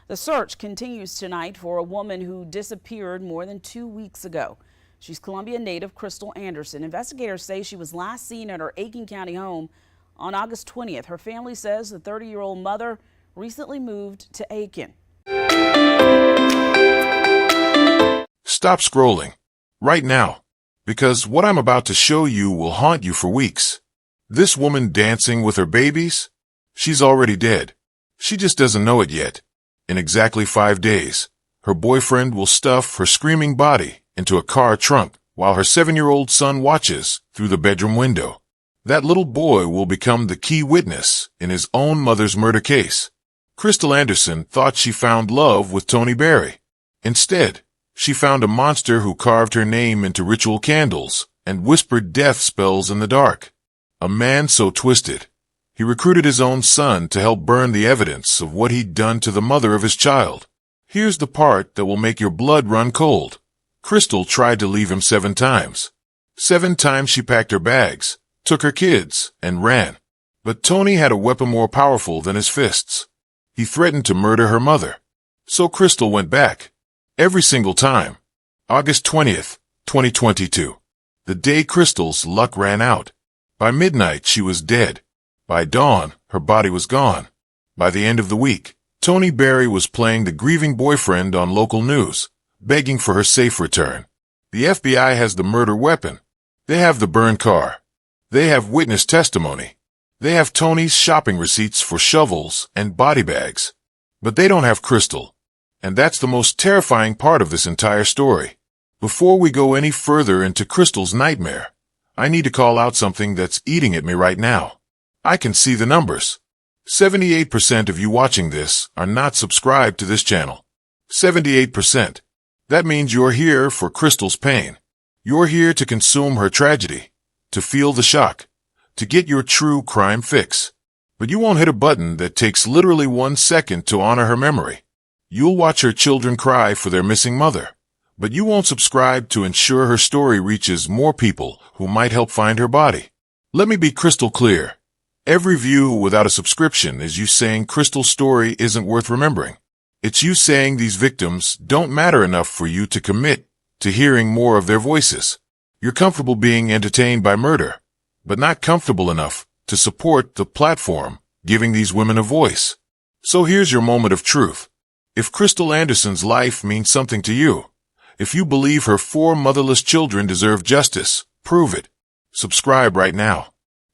The search continues tonight for a woman who disappeared more than 2 weeks ago. She's Columbia native Crystal Anderson. Investigators say she was last seen at her Aiken County home on August 20th. Her family says the 30-year-old mother recently moved to Aiken. Stop scrolling right now, because what I'm about to show you will haunt you for weeks. This woman dancing with her babies? She's already dead. She just doesn't know it yet. In exactly 5 days, her boyfriend will stuff her screaming body into a car trunk while her 7-year-old son watches through the bedroom window. That little boy will become the key witness in his own mother's murder case. Crystal Anderson thought she found love with Tony Berry. Instead, she found a monster who carved her name into ritual candles and whispered death spells in the dark. A man so twisted, he recruited his own son to help burn the evidence of what he'd done to the mother of his child. Here's the part that will make your blood run cold. Crystal tried to leave him 7 times. 7 times she packed her bags, took her kids, and ran. But Tony had a weapon more powerful than his fists. He threatened to murder her mother. So Crystal went back. Every single time. August 20th, 2022. The day Crystal's luck ran out. By midnight, she was dead. By dawn, her body was gone. By the end of the week, Tony Berry was playing the grieving boyfriend on local news, begging for her safe return. The FBI has the murder weapon. They have the burned car. They have witness testimony. They have Tony's shopping receipts for shovels and body bags. But they don't have Crystal. And that's the most terrifying part of this entire story. Before we go any further into Crystal's nightmare, I need to call out something that's eating at me right now. I can see the numbers. 78% of you watching this are not subscribed to this channel. 78%. That means you're here for Crystal's pain. You're here to consume her tragedy, to feel the shock, to get your true crime fix. But you won't hit a button that takes literally 1 second to honor her memory. You'll watch her children cry for their missing mother, but you won't subscribe to ensure her story reaches more people who might help find her body. Let me be crystal clear. Every view without a subscription is you saying Crystal's story isn't worth remembering. It's you saying these victims don't matter enough for you to commit to hearing more of their voices. You're comfortable being entertained by murder, but not comfortable enough to support the platform giving these women a voice. So here's your moment of truth. If Crystal Anderson's life means something to you, if you believe her 4 motherless children deserve justice, prove it. Subscribe right now.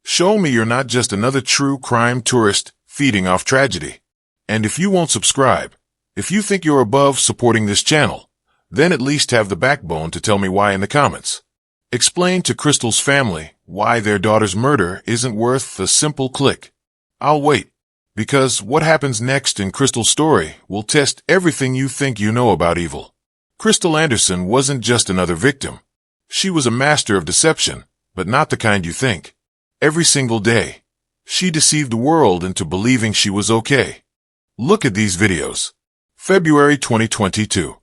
Show me you're not just another true crime tourist feeding off tragedy. And if you won't subscribe, if you think you're above supporting this channel, then at least have the backbone to tell me why in the comments. Explain to Crystal's family why their daughter's murder isn't worth a simple click. I'll wait, because what happens next in Crystal's story will test everything you think you know about evil. Crystal Anderson wasn't just another victim. She was a master of deception, but not the kind you think. Every single day, she deceived the world into believing she was okay. Look at these videos. February 2022.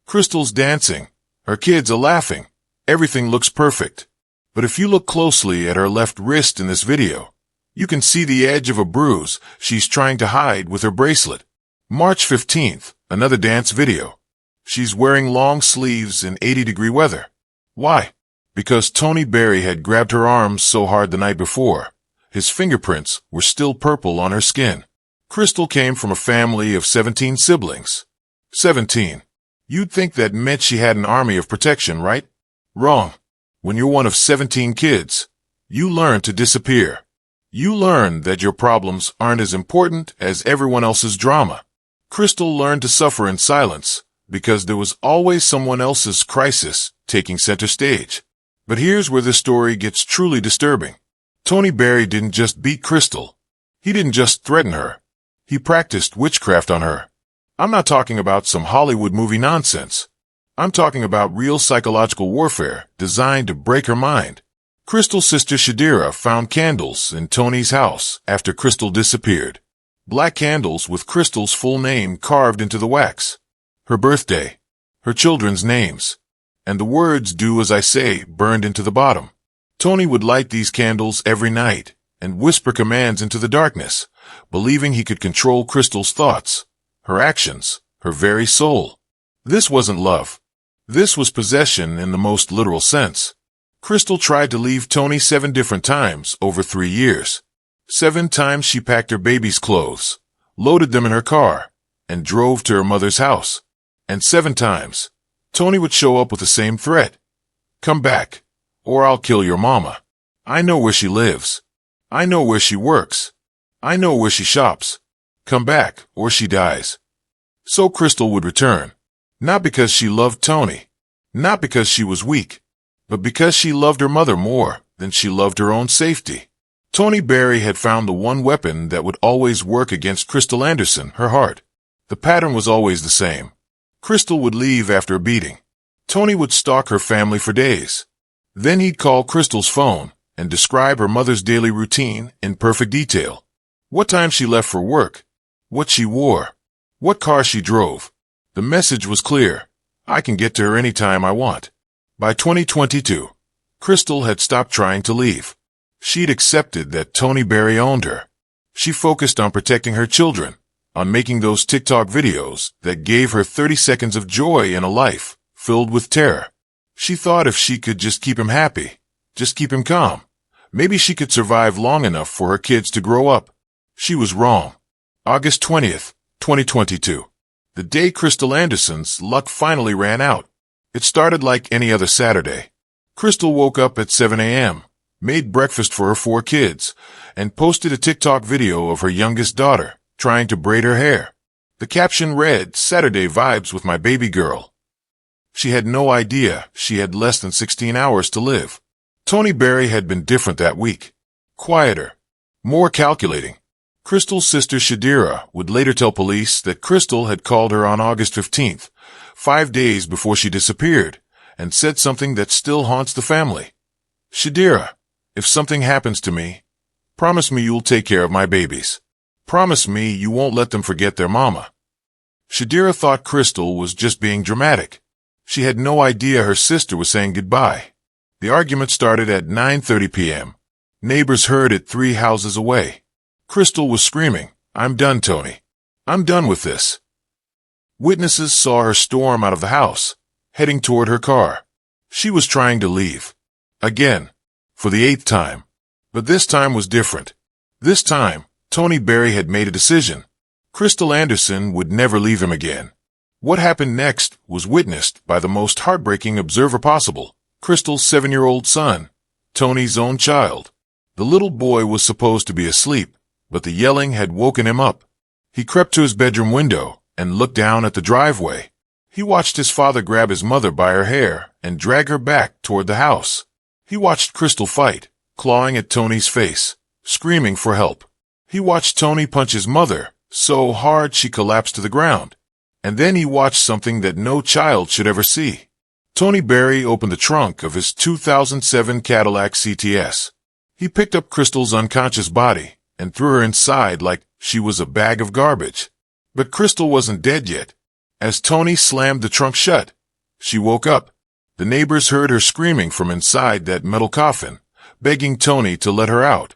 Crystal's dancing. Her kids are laughing. Everything looks perfect. But if you look closely at her left wrist in this video, you can see the edge of a bruise she's trying to hide with her bracelet. March 15th, another dance video. She's wearing long sleeves in 80-degree weather. Why? Because Tony Berry had grabbed her arms so hard the night before. His fingerprints were still purple on her skin. Crystal came from a family of 17 siblings. 17. You'd think that meant she had an army of protection, right? Wrong. When you're one of 17 kids, you learn to disappear. You learn that your problems aren't as important as everyone else's drama. Crystal learned to suffer in silence because there was always someone else's crisis taking center stage. But here's where the story gets truly disturbing. Tony Berry didn't just beat Crystal. He didn't just threaten her. He practiced witchcraft on her. I'm not talking about some Hollywood movie nonsense. I'm talking about real psychological warfare designed to break her mind. Crystal's sister Shadira found candles in Tony's house after Crystal disappeared. Black candles with Crystal's full name carved into the wax. Her birthday. Her children's names. And the words "do as I say" burned into the bottom. Tony would light these candles every night and whisper commands into the darkness, believing he could control Crystal's thoughts, her actions, her very soul. This wasn't love. This was possession in the most literal sense. Crystal tried to leave Tony 7 different times over 3 years. 7 times she packed her baby's clothes, loaded them in her car, and drove to her mother's house. And 7 times, Tony would show up with the same threat. Come back, or I'll kill your mama. I know where she lives. I know where she works. I know where she shops. Come back, or she dies. So Crystal would return. Not because she loved Tony. Not because she was weak. But because she loved her mother more than she loved her own safety. Tony Berry had found the one weapon that would always work against Crystal Anderson, her heart. The pattern was always the same. Crystal would leave after a beating. Tony would stalk her family for days. Then he'd call Crystal's phone and describe her mother's daily routine in perfect detail. What time she left for work, what she wore, what car she drove. The message was clear. I can get to her anytime I want. By 2022, Crystal had stopped trying to leave. She'd accepted that Tony Berry owned her. She focused on protecting her children, on making those TikTok videos that gave her 30 seconds of joy in a life filled with terror. She thought if she could just keep him happy, just keep him calm, maybe she could survive long enough for her kids to grow up. She was wrong. August 20th, 2022. The day Crystal Anderson's luck finally ran out. It started like any other Saturday. Crystal woke up at 7 a.m., made breakfast for her 4 kids, and posted a TikTok video of her youngest daughter trying to braid her hair. The caption read, "Saturday vibes with my baby girl." She had no idea she had less than 16 hours to live. Tony Berry had been different that week. Quieter. More calculating. Crystal's sister Shadira would later tell police that Crystal had called her on August 15th, 5 days before she disappeared, and said something that still haunts the family. "Shadira, if something happens to me, promise me you'll take care of my babies. Promise me you won't let them forget their mama." Shadira thought Crystal was just being dramatic. She had no idea her sister was saying goodbye. The argument started at 9:30 p.m. Neighbors heard it 3 houses away. Crystal was screaming, "I'm done, Tony. I'm done with this." Witnesses saw her storm out of the house, heading toward her car. She was trying to leave. Again. For the 8th time. But this time was different. This time, Tony Berry had made a decision. Crystal Anderson would never leave him again. What happened next was witnessed by the most heartbreaking observer possible, Crystal's 7-year-old son, Tony's own child. The little boy was supposed to be asleep, but the yelling had woken him up. He crept to his bedroom window and looked down at the driveway. He watched his father grab his mother by her hair and drag her back toward the house. He watched Crystal fight, clawing at Tony's face, screaming for help. He watched Tony punch his mother so hard she collapsed to the ground. And then he watched something that no child should ever see. Tony Berry opened the trunk of his 2007 Cadillac CTS. He picked up Crystal's unconscious body and threw her inside like she was a bag of garbage. But Crystal wasn't dead yet. As Tony slammed the trunk shut, she woke up. The neighbors heard her screaming from inside that metal coffin, begging Tony to let her out,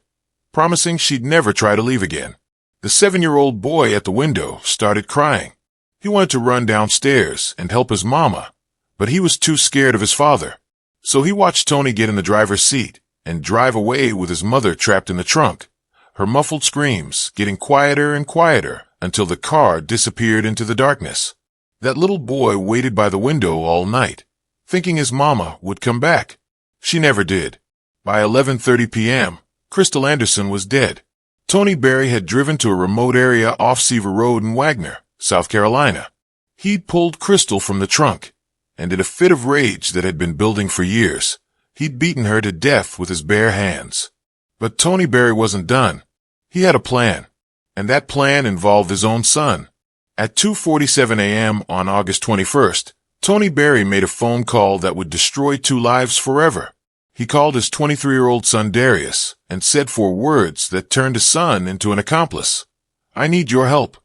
promising she'd never try to leave again. The 7-year-old boy at the window started crying. He wanted to run downstairs and help his mama, but he was too scared of his father. So he watched Tony get in the driver's seat and drive away with his mother trapped in the trunk, her muffled screams getting quieter and quieter until the car disappeared into the darkness. That little boy waited by the window all night, thinking his mama would come back. She never did. By 11:30 p.m., Crystal Anderson was dead. Tony Berry had driven to a remote area off Seaver Road in Wagner, South Carolina. He'd pulled Crystal from the trunk, and in a fit of rage that had been building for years, he'd beaten her to death with his bare hands. But Tony Berry wasn't done. He had a plan, and that plan involved his own son. At 2:47 a.m. on August 21st, Tony Berry made a phone call that would destroy 2 lives forever. He called his 23-year-old son Darius and said 4 words that turned his son into an accomplice. "I need your help."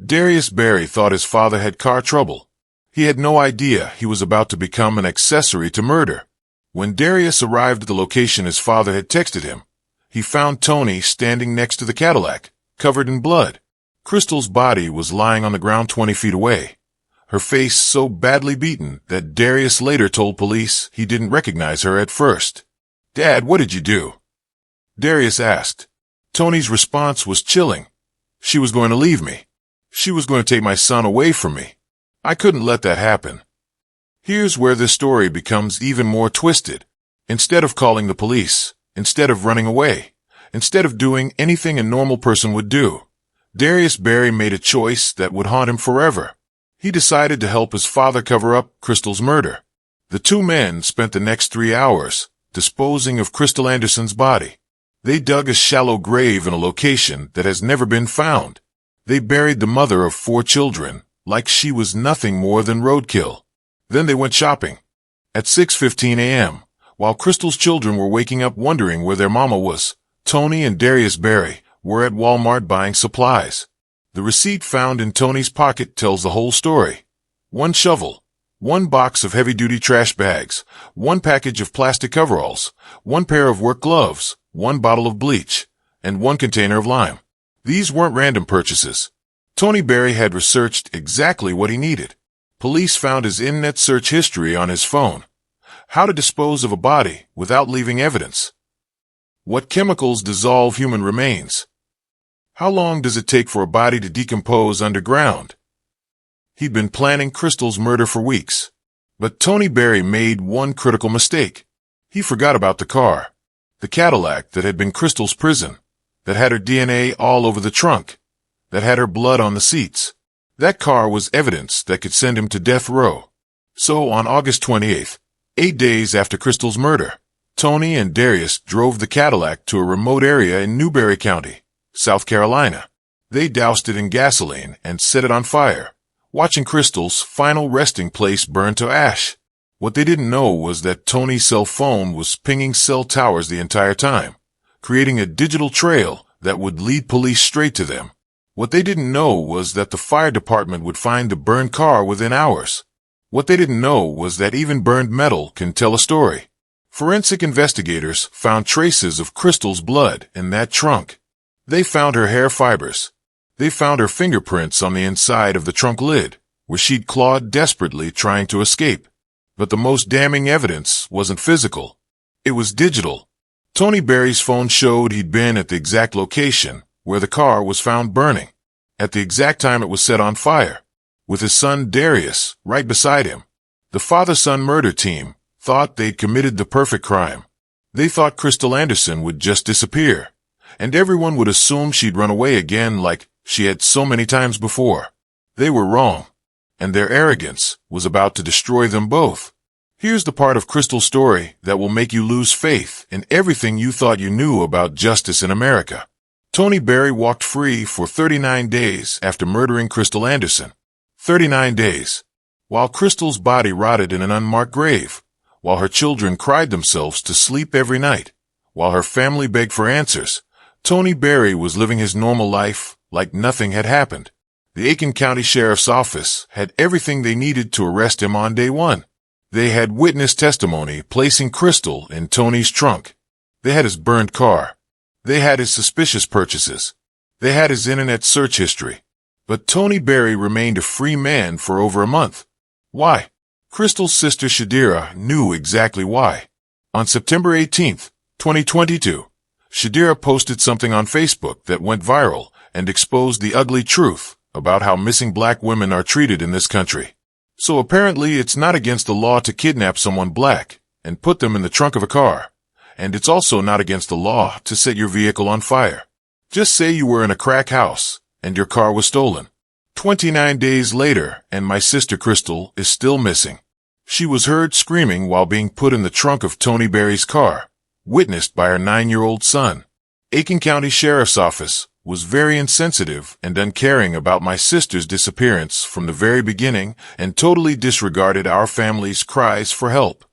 Darius Berry thought his father had car trouble. He had no idea he was about to become an accessory to murder. When Darius arrived at the location his father had texted him, he found Tony standing next to the Cadillac, covered in blood. Crystal's body was lying on the ground 20 feet away, her face so badly beaten that Darius later told police he didn't recognize her at first. "Dad, what did you do?" Darius asked. Tony's response was chilling. "She was going to leave me. She was going to take my son away from me. I couldn't let that happen." Here's where this story becomes even more twisted. Instead of calling the police, instead of running away, instead of doing anything a normal person would do, Darius Barry made a choice that would haunt him forever. He decided to help his father cover up Crystal's murder. The two men spent the next 3 hours disposing of Crystal Anderson's body. They dug a shallow grave in a location that has never been found. They buried the mother of 4 children like she was nothing more than roadkill. Then they went shopping. At 6:15 a.m., while Crystal's children were waking up wondering where their mama was, Tony and Darius Barry were at Walmart buying supplies. The receipt found in Tony's pocket tells the whole story. 1 shovel, 1 box of heavy-duty trash bags, 1 package of plastic coveralls, 1 pair of work gloves, 1 bottle of bleach, and 1 container of lime. These weren't random purchases. Tony Barry had researched exactly what he needed. Police found his internet search history on his phone. How to dispose of a body without leaving evidence. What chemicals dissolve human remains? How long does it take for a body to decompose underground? He'd been planning Crystal's murder for weeks. But Tony Barry made one critical mistake. He forgot about the car. The Cadillac that had been Crystal's prison. That had her DNA all over the trunk. That had her blood on the seats. That car was evidence that could send him to death row. So on August 28th, 8 days after Crystal's murder, Tony and Darius drove the Cadillac to a remote area in Newberry County, South Carolina. They doused it in gasoline and set it on fire, watching Crystal's final resting place burn to ash. What they didn't know was that Tony's cell phone was pinging cell towers the entire time, creating a digital trail that would lead police straight to them. What they didn't know was that the fire department would find the burned car within hours. What they didn't know was that even burned metal can tell a story. Forensic investigators found traces of Crystal's blood in that trunk. They found her hair fibers. They found her fingerprints on the inside of the trunk lid, where she'd clawed desperately trying to escape. But the most damning evidence wasn't physical. It was digital. Tony Barry's phone showed he'd been at the exact location where the car was found burning, at the exact time it was set on fire, with his son Darius right beside him. The father-son murder team thought they'd committed the perfect crime. They thought Crystal Anderson would just disappear, and everyone would assume she'd run away again like she had so many times before. They were wrong, and their arrogance was about to destroy them both. Here's the part of Crystal's story that will make you lose faith in everything you thought you knew about justice in America. Tony Barry walked free for 39 days after murdering Crystal Anderson. 39 days. While Crystal's body rotted in an unmarked grave, while her children cried themselves to sleep every night, while her family begged for answers, Tony Barry was living his normal life like nothing had happened. The Aiken County Sheriff's Office had everything they needed to arrest him on day one. They had witness testimony placing Crystal in Tony's trunk. They had his burned car. They had his suspicious purchases. They had his internet search history. But Tony Barry remained a free man for over a month. Why? Crystal's sister Shadira knew exactly why. On September 18th, 2022, Shadira posted something on Facebook that went viral and exposed the ugly truth about how missing black women are treated in this country. So apparently it's not against the law to kidnap someone black and put them in the trunk of a car. And it's also not against the law to set your vehicle on fire. Just say you were in a crack house and your car was stolen. 29 days later, and my sister Crystal is still missing. She was heard screaming while being put in the trunk of Tony Barry's car, witnessed by her 9-year-old son. Aiken County Sheriff's Office was very insensitive and uncaring about my sister's disappearance from the very beginning and totally disregarded our family's cries for help.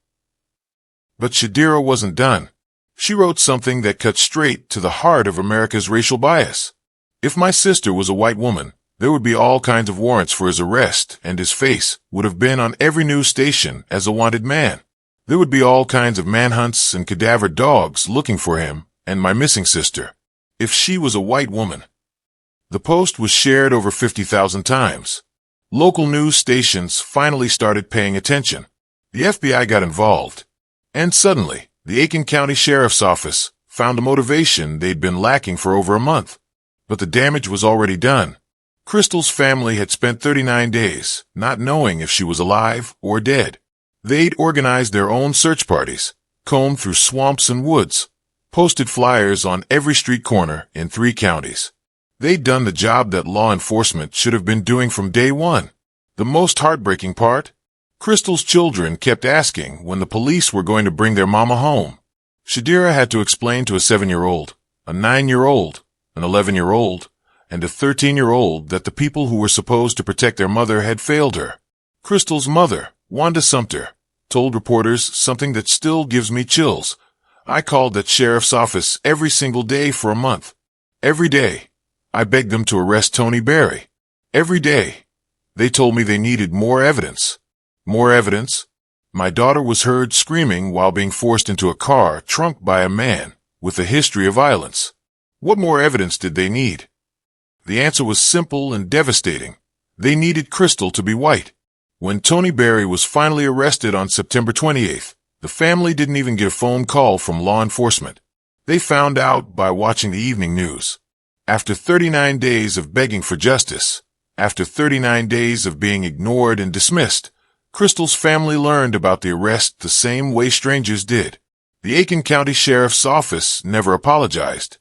But Shadira wasn't done. She wrote something that cut straight to the heart of America's racial bias. If my sister was a white woman, there would be all kinds of warrants for his arrest, and his face would have been on every news station as a wanted man. There would be all kinds of manhunts and cadaver dogs looking for him and my missing sister. If she was a white woman. The post was shared over 50,000 times. Local news stations finally started paying attention. The FBI got involved. And suddenly, the Aiken County Sheriff's Office found a motivation they'd been lacking for over a month. But the damage was already done. Crystal's family had spent 39 days not knowing if she was alive or dead. They'd organized their own search parties, combed through swamps and woods, posted flyers on every street corner in 3 counties. They'd done the job that law enforcement should have been doing from day one. The most heartbreaking part? Crystal's children kept asking when the police were going to bring their mama home. Shadira had to explain to a 7-year-old, a 9-year-old, an 11-year-old, and a 13-year-old that the people who were supposed to protect their mother had failed her. Crystal's mother, Wanda Sumter, told reporters something that still gives me chills. I called that sheriff's office every single day for a month. Every day, I begged them to arrest Tony Berry. Every day, they told me they needed more evidence. More evidence? My daughter was heard screaming while being forced into a car trunked by a man with a history of violence. What more evidence did they need? The answer was simple and devastating. They needed Crystal to be white. When Tony Berry was finally arrested on September 28th, the family didn't even get a phone call from law enforcement. They found out by watching the evening news. After 39 days of begging for justice, after 39 days of being ignored and dismissed, Crystal's family learned about the arrest the same way strangers did. The Aiken County Sheriff's Office never apologized.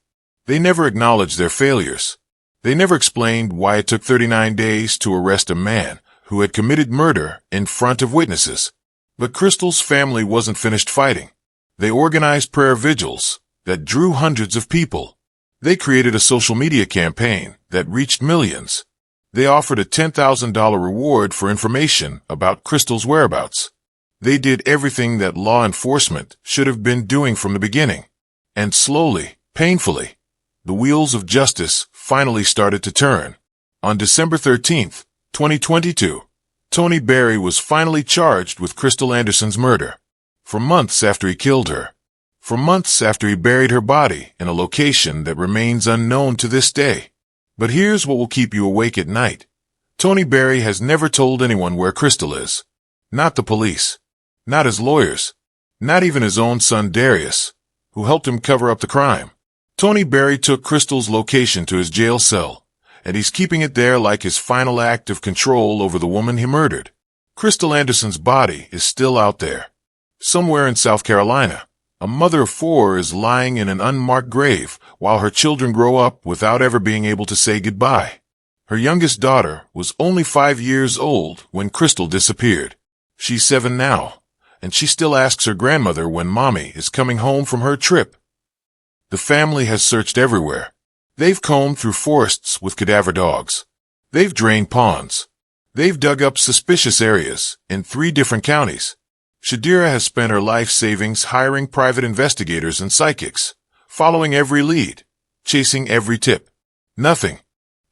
They never acknowledged their failures. They never explained why it took 39 days to arrest a man who had committed murder in front of witnesses. But Crystal's family wasn't finished fighting. They organized prayer vigils that drew hundreds of people. They created a social media campaign that reached millions. They offered a $10,000 reward for information about Crystal's whereabouts. They did everything that law enforcement should have been doing from the beginning. And slowly, painfully, the wheels of justice finally started to turn. On December 13th, 2022, Tony Berry was finally charged with Crystal Anderson's murder. For months after he killed her. For months after he buried her body in a location that remains unknown to this day. But here's what will keep you awake at night. Tony Berry has never told anyone where Crystal is. Not the police. Not his lawyers. Not even his own son Darius, who helped him cover up the crime. Tony Berry took Crystal's location to his jail cell, and he's keeping it there like his final act of control over the woman he murdered. Crystal Anderson's body is still out there. Somewhere in South Carolina, a mother of 4 is lying in an unmarked grave while her children grow up without ever being able to say goodbye. Her youngest daughter was only 5 years old when Crystal disappeared. She's 7 now, and she still asks her grandmother when Mommy is coming home from her trip. The family has searched everywhere. They've combed through forests with cadaver dogs. They've drained ponds. They've dug up suspicious areas in 3 different counties. Shadira has spent her life savings hiring private investigators and psychics, following every lead, chasing every tip. Nothing.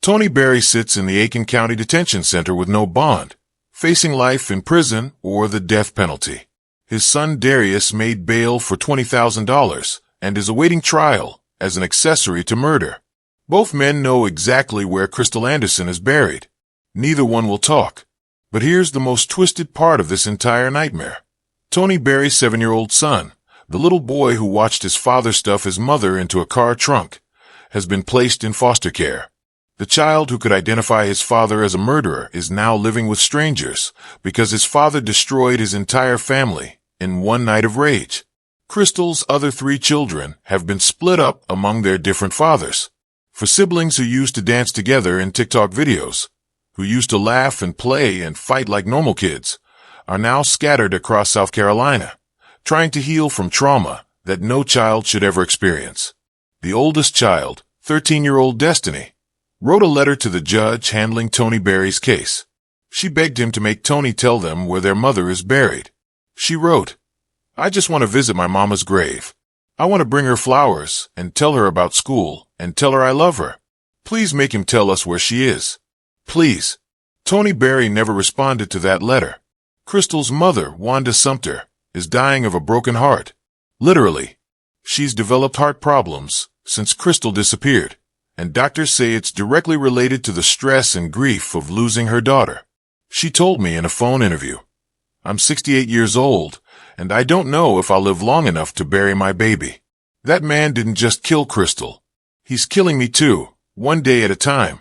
Tony Berry sits in the Aiken County Detention Center with no bond, facing life in prison or the death penalty. His son Darius made bail for $20,000 and is awaiting trial as an accessory to murder. Both men know exactly where Crystal Anderson is buried. Neither one will talk. But here's the most twisted part of this entire nightmare. Tony Berry's 7-year-old son, the little boy who watched his father stuff his mother into a car trunk, has been placed in foster care. The child who could identify his father as a murderer is now living with strangers because his father destroyed his entire family in one night of rage. Crystal's other 3 children have been split up among their different fathers. For siblings who used to dance together in TikTok videos, who used to laugh and play and fight like normal kids, are now scattered across South Carolina, trying to heal from trauma that no child should ever experience. The oldest child, 13-year-old Destiny, wrote a letter to the judge handling Tony Berry's case. She begged him to make Tony tell them where their mother is buried. She wrote, "I just want to visit my mama's grave. I want to bring her flowers and tell her about school and tell her I love her. Please make him tell us where she is. Please." Tony Berry never responded to that letter. Crystal's mother, Wanda Sumter, is dying of a broken heart. Literally. She's developed heart problems since Crystal disappeared, and doctors say it's directly related to the stress and grief of losing her daughter. She told me in a phone interview, "I'm 68 years old, and I don't know if I'll live long enough to bury my baby." That man didn't just kill Crystal. He's killing me too, one day at a time.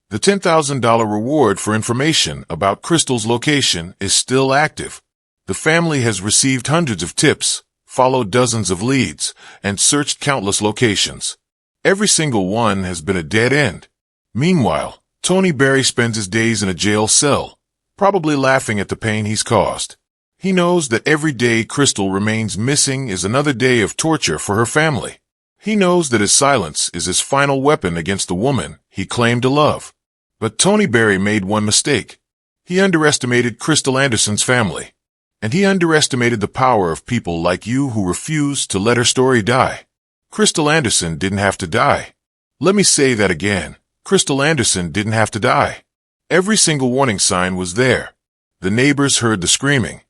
The $10,000 reward for information about Crystal's location is still active. The family has received hundreds of tips, followed dozens of leads, and searched countless locations. Every single one has been a dead end. Meanwhile, Tony Berry spends his days in a jail cell, probably laughing at the pain he's caused. He knows that every day Crystal remains missing is another day of torture for her family. He knows that his silence is his final weapon against the woman he claimed to love. But Tony Berry made one mistake. He underestimated Crystal Anderson's family. And he underestimated the power of people like you who refuse to let her story die. Crystal Anderson didn't have to die. Let me say that again. Crystal Anderson didn't have to die. Every single warning sign was there. The neighbors heard the screaming.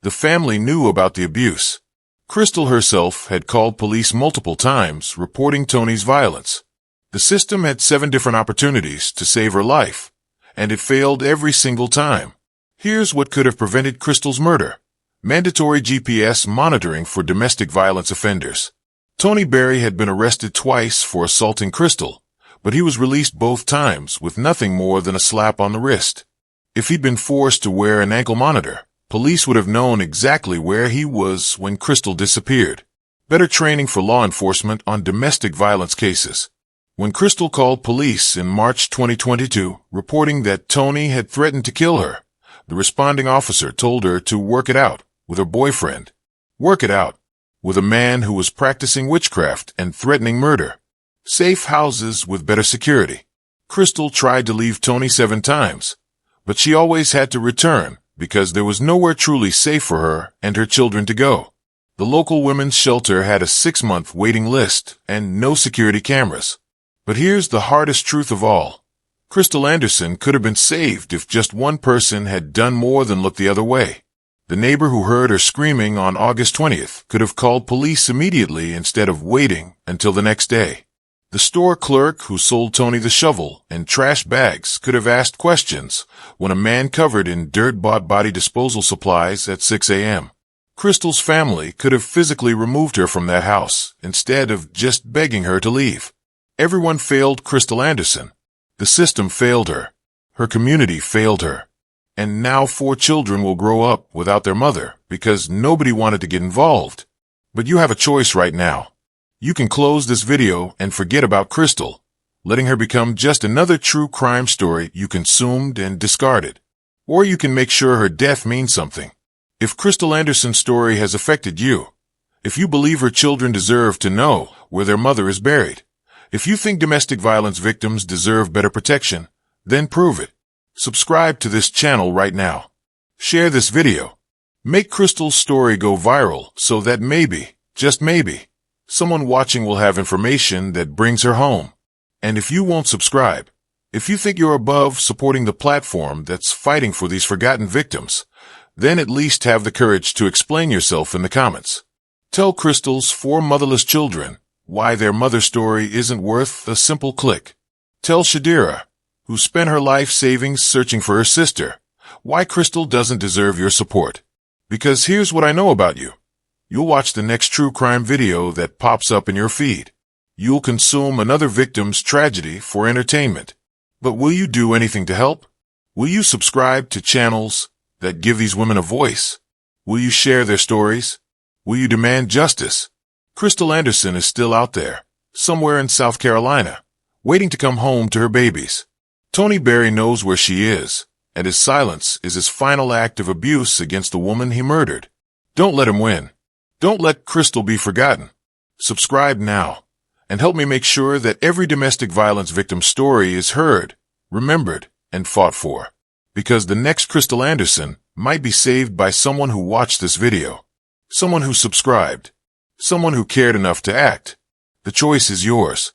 The family knew about the abuse. Crystal herself had called police multiple times, reporting Tony's violence. The system had 7 different opportunities to save her life, and it failed every single time. Here's what could have prevented Crystal's murder. Mandatory GPS monitoring for domestic violence offenders. Tony Berry had been arrested twice for assaulting Crystal, but he was released both times with nothing more than a slap on the wrist. If he'd been forced to wear an ankle monitor, police would have known exactly where he was when Crystal disappeared. Better training for law enforcement on domestic violence cases. When Crystal called police in March 2022, reporting that Tony had threatened to kill her, the responding officer told her to work it out with her boyfriend. Work it out with a man who was practicing witchcraft and threatening murder. Safe houses with better security. Crystal tried to leave Tony 7 times, but she always had to return because there was nowhere truly safe for her and her children to go. The local women's shelter had a 6-month waiting list and no security cameras. But here's the hardest truth of all. Crystal Anderson could have been saved if just one person had done more than look the other way. The neighbor who heard her screaming on August 20th could have called police immediately instead of waiting until the next day. The store clerk who sold Tony the shovel and trash bags could have asked questions when a man covered in dirt bought body disposal supplies at 6 a.m. Crystal's family could have physically removed her from that house instead of just begging her to leave. Everyone failed Crystal Anderson. The system failed her. Her community failed her. And now 4 children will grow up without their mother because nobody wanted to get involved. But you have a choice right now. You can close this video and forget about Crystal, letting her become just another true crime story you consumed and discarded. Or you can make sure her death means something. If Crystal Anderson's story has affected you, if you believe her children deserve to know where their mother is buried, if you think domestic violence victims deserve better protection, then prove it. Subscribe to this channel right now. Share this video. Make Crystal's story go viral so that maybe, just maybe, someone watching will have information that brings her home. And if you won't subscribe, if you think you're above supporting the platform that's fighting for these forgotten victims, then at least have the courage to explain yourself in the comments. Tell Crystal's 4 motherless children why their mother's story isn't worth a simple click. Tell Shadira, who spent her life savings searching for her sister, why Crystal doesn't deserve your support. Because here's what I know about you. You'll watch the next true crime video that pops up in your feed. You'll consume another victim's tragedy for entertainment. But will you do anything to help? Will you subscribe to channels that give these women a voice? Will you share their stories? Will you demand justice? Crystal Anderson is still out there, somewhere in South Carolina, waiting to come home to her babies. Tony Berry knows where she is, and his silence is his final act of abuse against the woman he murdered. Don't let him win. Don't let Crystal be forgotten. Subscribe now, and help me make sure that every domestic violence victim's story is heard, remembered, and fought for. Because the next Crystal Anderson might be saved by someone who watched this video, someone who subscribed, someone who cared enough to act. The choice is yours.